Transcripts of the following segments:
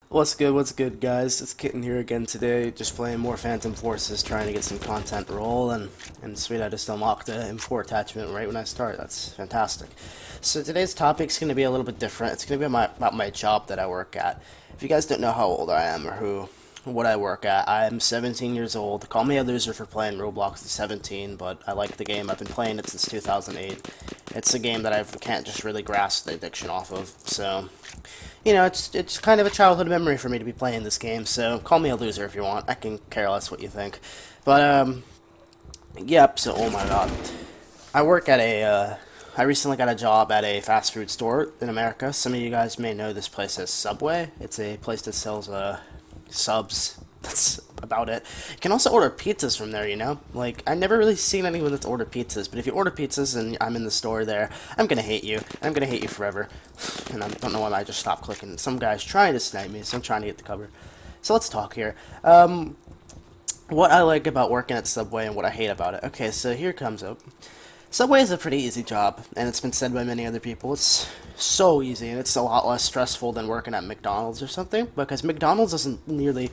What's good, guys? It's Kitten here again today, just playing more Phantom Forces, trying to get some content rolling. And sweet, I just unlocked the M4 attachment right when I start. That's fantastic. So today's topic's going to be a little bit different. It's going to be about my job that I work at. If you guys don't know how old I am or what I work at, I'm 17 years old. Call me a loser for playing Roblox at 17, but I like the game. I've been playing it since 2008. It's a game that I can't just really grasp the addiction off of, so it's kind of a childhood memory for me to be playing this game, so call me a loser if you want. I can care less what you think. But, yep, so, oh my god. I work at I recently got a job at a fast food store in America. Some of you guys may know this place as Subway. It's a place that sells, subs. That's about it. You can also order pizzas from there, you know? Like, I've never really seen anyone that's ordered pizzas, but if you order pizzas and I'm in the store there, I'm gonna hate you. I'm gonna hate you forever. And I don't know why I just stopped clicking. Some guy's trying to snipe me, so I'm trying to get the cover. So let's talk here. What I like about working at Subway and what I hate about it. Okay, so here comes up. Subway is a pretty easy job, and it's been said by many other people. It's so easy, and it's a lot less stressful than working at McDonald's or something, because McDonald's isn't nearly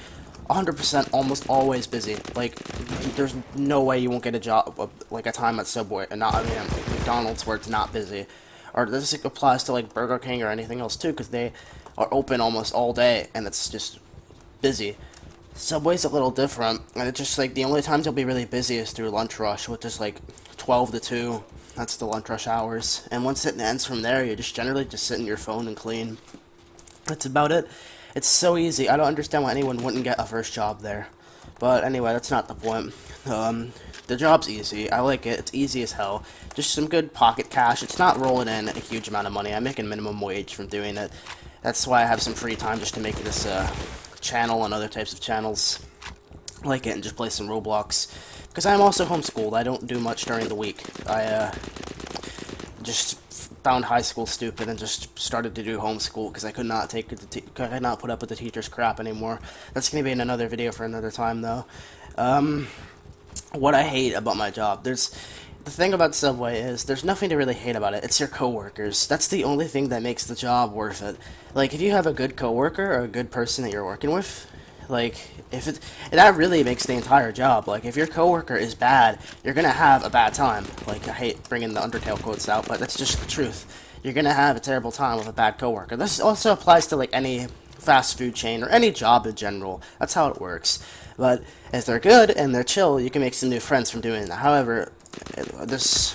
100% almost always busy. Like, there's no way you won't get a job, like a time at Subway, and not, I mean, at McDonald's where it's not busy. Or this applies to, like, Burger King or anything else, too, because they are open almost all day, and it's just busy. Subway's a little different, and it's just like the only times you'll be really busy is through lunch rush, which is like 12 to 2. That's the lunch rush hours. And once it ends from there, you just generally just sit in your phone and clean. That's about it. It's so easy. I don't understand why anyone wouldn't get a first job there. But anyway, that's not the point. The job's easy. I like it. It's easy as hell. Just some good pocket cash. It's not rolling in a huge amount of money. I'm making minimum wage from doing it. That's why I have some free time just to make this channel and other types of channels like it and just play some Roblox. Because I'm also homeschooled. I don't do much during the week. I just found high school stupid and just started to do homeschool because I could not could not put up with the teacher's crap anymore. That's gonna be in another video for another time though. What I hate about my job, the thing about Subway is there's nothing to really hate about it. It's your coworkers. That's the only thing that makes the job worth it. Like, if you have a good coworker or a good person that you're working with, like, that really makes the entire job. Like, if your coworker is bad, you're gonna have a bad time. Like, I hate bringing the Undertale quotes out, but that's just the truth. You're gonna have a terrible time with a bad coworker. This also applies to, like, any fast food chain or any job in general. That's how it works. But if they're good and they're chill, you can make some new friends from doing that. However, this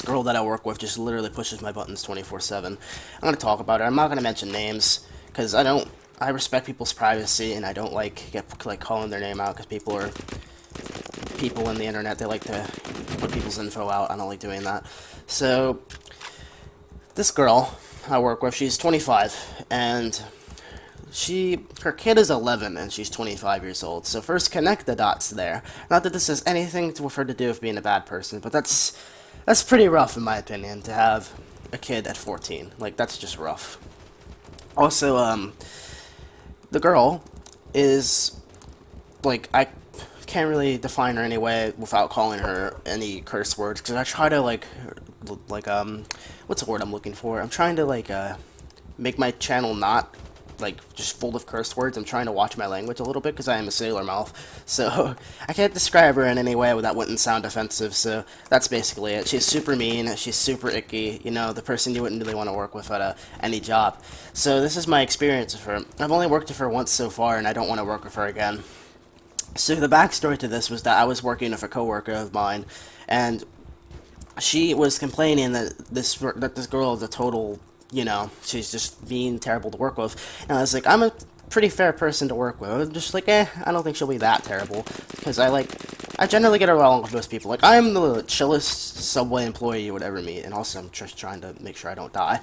girl that I work with just literally pushes my buttons 24/7. I'm gonna talk about her. I'm not gonna mention names because I respect people's privacy and I don't like calling their name out because people in the internet. They like to put people's info out. I don't like doing that. So this girl I work with, she's 25 and her kid is 11 and she's 25 years old. So first, connect the dots there. Not that this has anything with her to do with being a bad person, but that's pretty rough in my opinion to have a kid at 14. Like, that's just rough. Also, the girl is, like, I can't really define her any way without calling her any curse words, because I try to, what's the word I'm looking for? I'm trying to, make my channel not just full of curse words. I'm trying to watch my language a little bit because I am a sailor mouth, so I can't describe her in any way that wouldn't sound offensive. So that's basically it. She's super mean. She's super icky. You know, the person you wouldn't really want to work with at any job. So this is my experience with her. I've only worked with her once so far, and I don't want to work with her again. So the backstory to this was that I was working with a coworker of mine, and she was complaining that this girl is a total, she's just mean, terrible to work with. And I was like, I'm a pretty fair person to work with. I'm just like, I don't think she'll be that terrible. Because I generally get along with most people. Like, I'm the chillest Subway employee you would ever meet. And also, I'm just trying to make sure I don't die.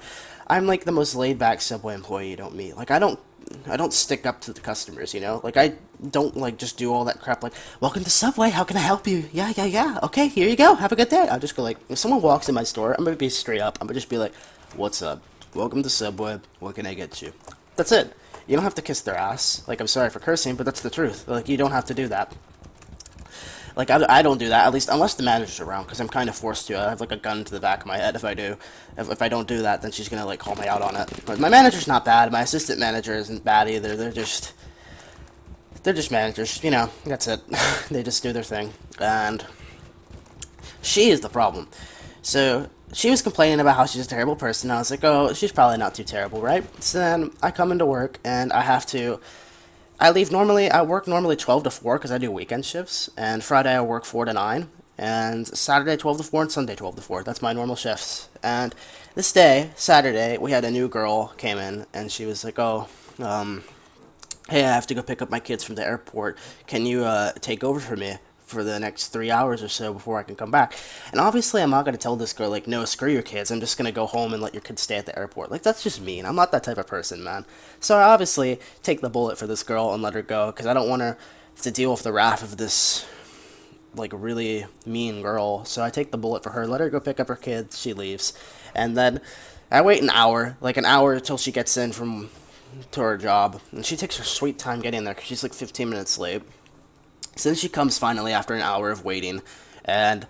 I'm like the most laid-back Subway employee you don't meet. Like, I don't stick up to the customers, you know? Like, I don't, just do all that crap, like, welcome to Subway, how can I help you? Yeah, okay, here you go, have a good day. I'll just go, like, if someone walks in my store, I'm gonna be straight up. I'm gonna just be like, what's up? Welcome to Subway, what can I get you? That's it. You don't have to kiss their ass. Like, I'm sorry for cursing, but that's the truth. Like, you don't have to do that. Like, I don't do that, at least unless the manager's around, because I'm kind of forced to. I have, like, a gun to the back of my head if I do. If I don't do that, then she's gonna, like, call me out on it. But my manager's not bad. My assistant manager isn't bad either. They're just managers, you know, that's it. They just do their thing. And she is the problem. So, she was complaining about how she's a terrible person. I was like, oh, she's probably not too terrible, right? So then I come into work, and I work normally 12 to 4 because I do weekend shifts, and Friday I work 4 to 9, and Saturday 12 to 4, and Sunday 12 to 4. That's my normal shifts. And this day, Saturday, we had a new girl came in, and she was like, oh, hey, I have to go pick up my kids from the airport. Can you take over for me for the next 3 hours or so before I can come back? And obviously I'm not going to tell this girl, like, no, screw your kids, I'm just going to go home and let your kids stay at the airport. Like, that's just mean. I'm not that type of person, man. So I obviously take the bullet for this girl and let her go, because I don't want her to deal with the wrath of this, like, really mean girl. So I take the bullet for her, let her go pick up her kids, she leaves. And then I wait an hour until she gets in to her job, and she takes her sweet time getting there, because she's like 15 minutes late. So then she comes finally after an hour of waiting, and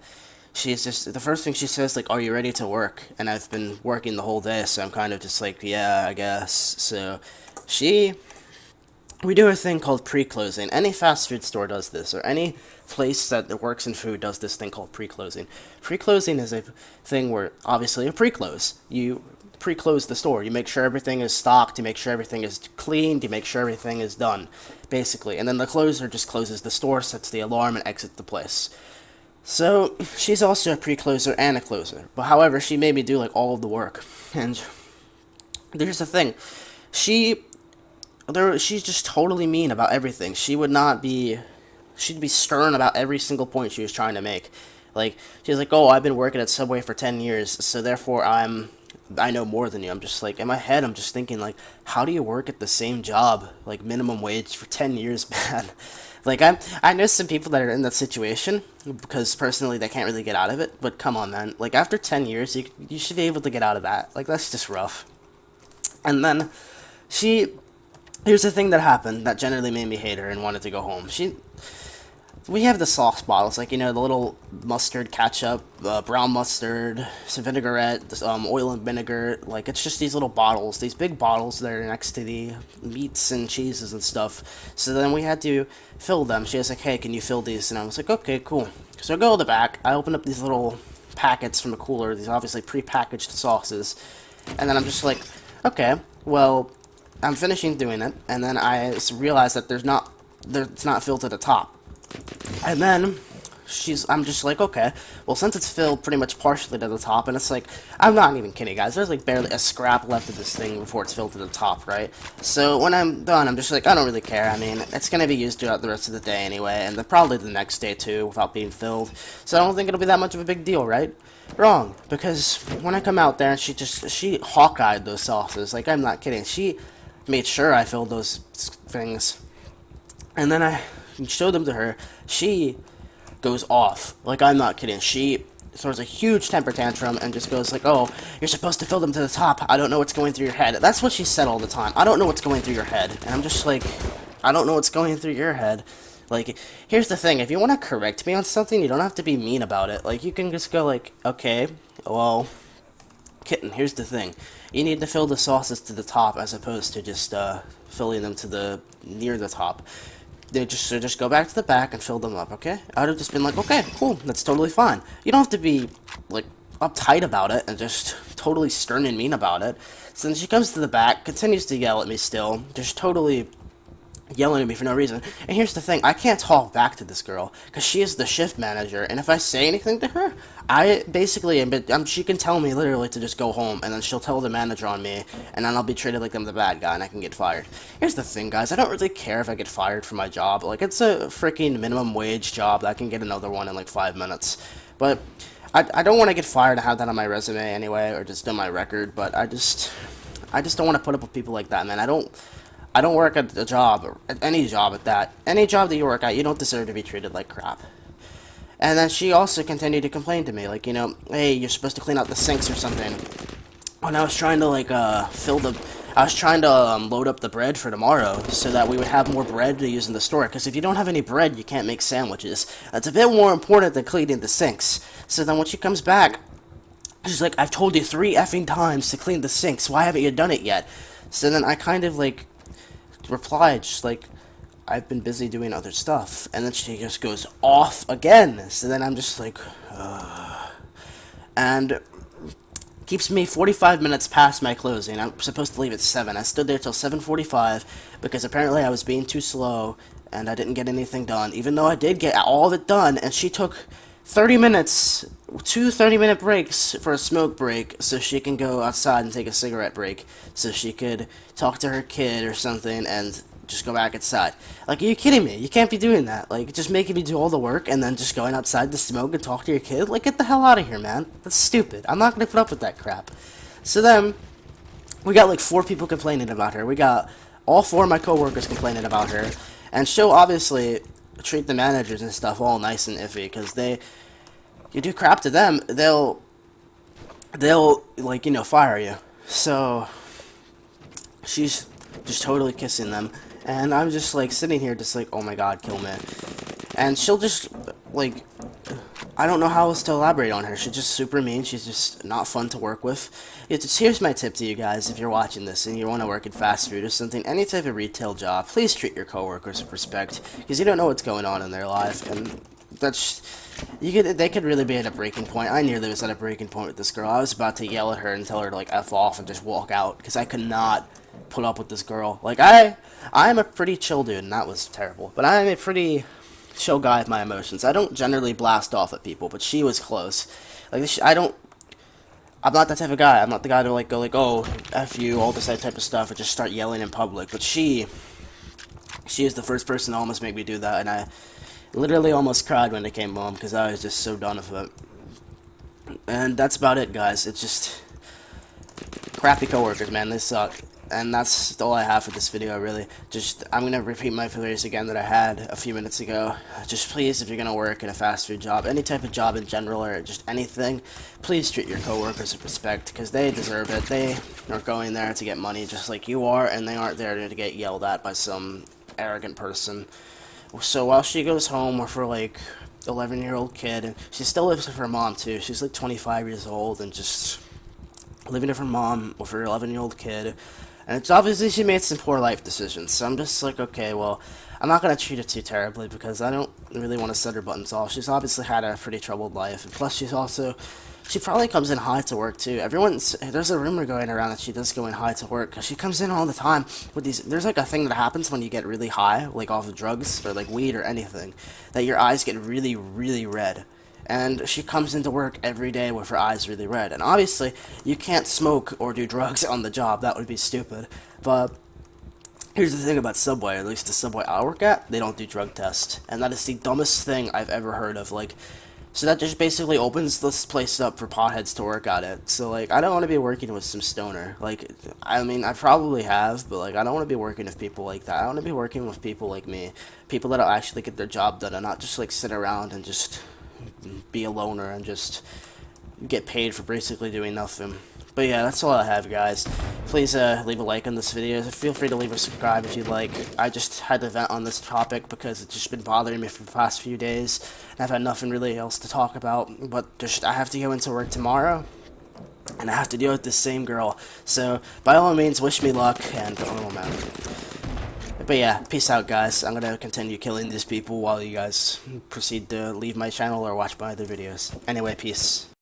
she's just, the first thing she says, like, are you ready to work? And I've been working the whole day, so I'm kind of just like, yeah, I guess. So we do a thing called pre-closing. Any fast food store does this, or any place that works in food does this thing called pre-closing. Pre-closing is a thing where, obviously, a pre-close. You pre-close the store. You make sure everything is stocked, you make sure everything is cleaned, you make sure everything is done, basically. And then the closer just closes the store, sets the alarm, and exits the place. So, she's also a pre-closer and a closer. But however, she made me do, like, all of the work. And here's the thing. She's just totally mean about everything. She'd be stern about every single point she was trying to make. Like, she's like, oh, I've been working at Subway for 10 years, so therefore I know more than you. I'm just like, in my head, I'm just thinking, like, how do you work at the same job, like, minimum wage for 10 years, man? Like, I know some people that are in that situation, because personally they can't really get out of it, but come on, man. Like, after 10 years, you should be able to get out of that. Like, that's just rough. And then, here's the thing that happened that generally made me hate her and wanted to go home. We have the sauce bottles, like, you know, the little mustard ketchup, brown mustard, some vinaigrette, oil and vinegar. Like, it's just these little bottles, these big bottles that are next to the meats and cheeses and stuff. So then we had to fill them. She was like, hey, can you fill these? And I was like, okay, cool. So I go to the back, I open up these little packets from a cooler, these obviously pre-packaged sauces, and then I'm just like, okay, well, I'm finishing doing it, and then I realize that it's not filled to the top. And then I'm just like, okay, well, since it's filled pretty much partially to the top, and it's like, I'm not even kidding, guys, there's like barely a scrap left of this thing before it's filled to the top, right? So when I'm done, I'm just like, I don't really care. I mean, it's gonna be used throughout the rest of the day anyway, and probably the next day too, without being filled. So I don't think it'll be that much of a big deal, right? Wrong, because when I come out there, she hawk-eyed those sauces. Like, I'm not kidding. She made sure I filled those things, and then I showed them to her. She goes off. Like, I'm not kidding. She throws a huge temper tantrum and just goes like, oh, you're supposed to fill them to the top. I don't know what's going through your head. That's what she said all the time. I don't know what's going through your head. And I'm just like, I don't know what's going through your head. Like, here's the thing. If you want to correct me on something, you don't have to be mean about it. Like, you can just go like, okay, well, kitten, here's the thing. You need to fill the sauces to the top as opposed to just filling them to near the top. Just go back to the back and fill them up, okay? I would have just been like, okay, cool, that's totally fine. You don't have to be, like, uptight about it and just totally stern and mean about it. So then she comes to the back, continues to yell at me still, just totally yelling at me for no reason. And here's the thing, I can't talk back to this girl, because she is the shift manager, and if I say anything to her, I basically, she can tell me literally to just go home, and then she'll tell the manager on me, and then I'll be treated like I'm the bad guy, and I can get fired. Here's the thing, guys, I don't really care if I get fired from my job. Like, it's a freaking minimum wage job, I can get another one in like 5 minutes. But I don't want to get fired and have that on my resume anyway, or just on my record, but I just don't want to put up with people like that, man. I don't work at a job, or at any job at that. Any job that you work at, you don't deserve to be treated like crap. And then she also continued to complain to me, like, you know, hey, you're supposed to clean out the sinks or something. When I was trying to, like, I was trying to load up the bread for tomorrow so that we would have more bread to use in the store. Because if you don't have any bread, you can't make sandwiches. That's a bit more important than cleaning the sinks. So then when she comes back, she's like, I've told you 3 effing times to clean the sinks. Why haven't you done it yet? So then I kind of, like, replied, just like, I've been busy doing other stuff. And then she just goes off again. So then I'm just like, and keeps me 45 minutes past my closing. I'm supposed to leave at 7. I stood there till 7:45 because apparently I was being too slow and I didn't get anything done, even though I did get all of it done. And she took 30 minutes, 2 30-minute breaks for a smoke break so she can go outside and take a cigarette break so she could talk to her kid or something and just go back inside. Like, are you kidding me? You can't be doing that. Like, just making me do all the work and then just going outside to smoke and talk to your kid? Like, get the hell out of here, man. That's stupid. I'm not gonna put up with that crap. So then, we got like 4 people complaining about her. We got all 4 of my coworkers complaining about her. And she'll obviously treat the managers and stuff all nice and iffy, because you do crap to them, they'll like, you know, fire you. So, she's just totally kissing them. And I'm just, like, sitting here just like, oh my god, kill me. And she'll just, like, I don't know how else to elaborate on her. She's just super mean. She's just not fun to work with. Here's my tip to you guys, if you're watching this and you want to work in fast food or something, any type of retail job, please treat your coworkers with respect, because you don't know what's going on in their life, and they could really be at a breaking point. I nearly was at a breaking point with this girl. I was about to yell at her and tell her to, like, F off and just walk out, because I could not put up with this girl. Like, I'm a pretty chill dude, and that was terrible, but I'm a pretty chill guy with my emotions. I don't generally blast off at people, but she was close. Like, I'm not that type of guy. I'm not the guy to, like, go, like, oh, F you, all this type of stuff, or just start yelling in public. But she is the first person to almost make me do that, and I literally almost cried when I came home, because I was just so done with it. And that's about it, guys. It's just crappy coworkers, man. They suck. And that's all I have for this video, really. I'm going to repeat my phrase again that I had a few minutes ago. Just please, if you're going to work in a fast food job, any type of job in general, or just anything, please treat your coworkers with respect, because they deserve it. They are going there to get money just like you are, and they aren't there to get yelled at by some arrogant person. So while she goes home with her, like, 11-year-old kid, and she still lives with her mom, too. She's, like, 25 years old, and just living with her mom with her 11-year-old kid. And it's obviously she made some poor life decisions, so I'm just like, okay, well, I'm not going to treat her too terribly, because I don't really want to set her buttons off. She's obviously had a pretty troubled life, and plus she probably comes in high to work, too. There's a rumor going around that she does go in high to work, because she comes in all the time with there's like a thing that happens when you get really high, like off of drugs, or like weed or anything, that your eyes get really, really red. And she comes into work every day with her eyes really red. And obviously, you can't smoke or do drugs on the job. That would be stupid. But here's the thing about Subway, at least the Subway I work at, they don't do drug tests. And that is the dumbest thing I've ever heard of. Like, so that just basically opens this place up for potheads to work at it. So, like, I don't want to be working with some stoner. Like, I mean, I probably have, but, like, I don't want to be working with people like that. I want to be working with people like me. People that'll actually get their job done and not just, like, sit around and just be a loner and just get paid for basically doing nothing. But yeah, that's all I have, guys. Please leave a like on this video. Feel free to leave a subscribe if you'd like. I just had to vent on this topic because it's just been bothering me for the past few days, and I've had nothing really else to talk about. But I have to go into work tomorrow, and I have to deal with this same girl. So by all means, wish me luck, and oh man. But yeah, peace out, guys. I'm gonna continue killing these people while you guys proceed to leave my channel or watch my other videos. Anyway, peace.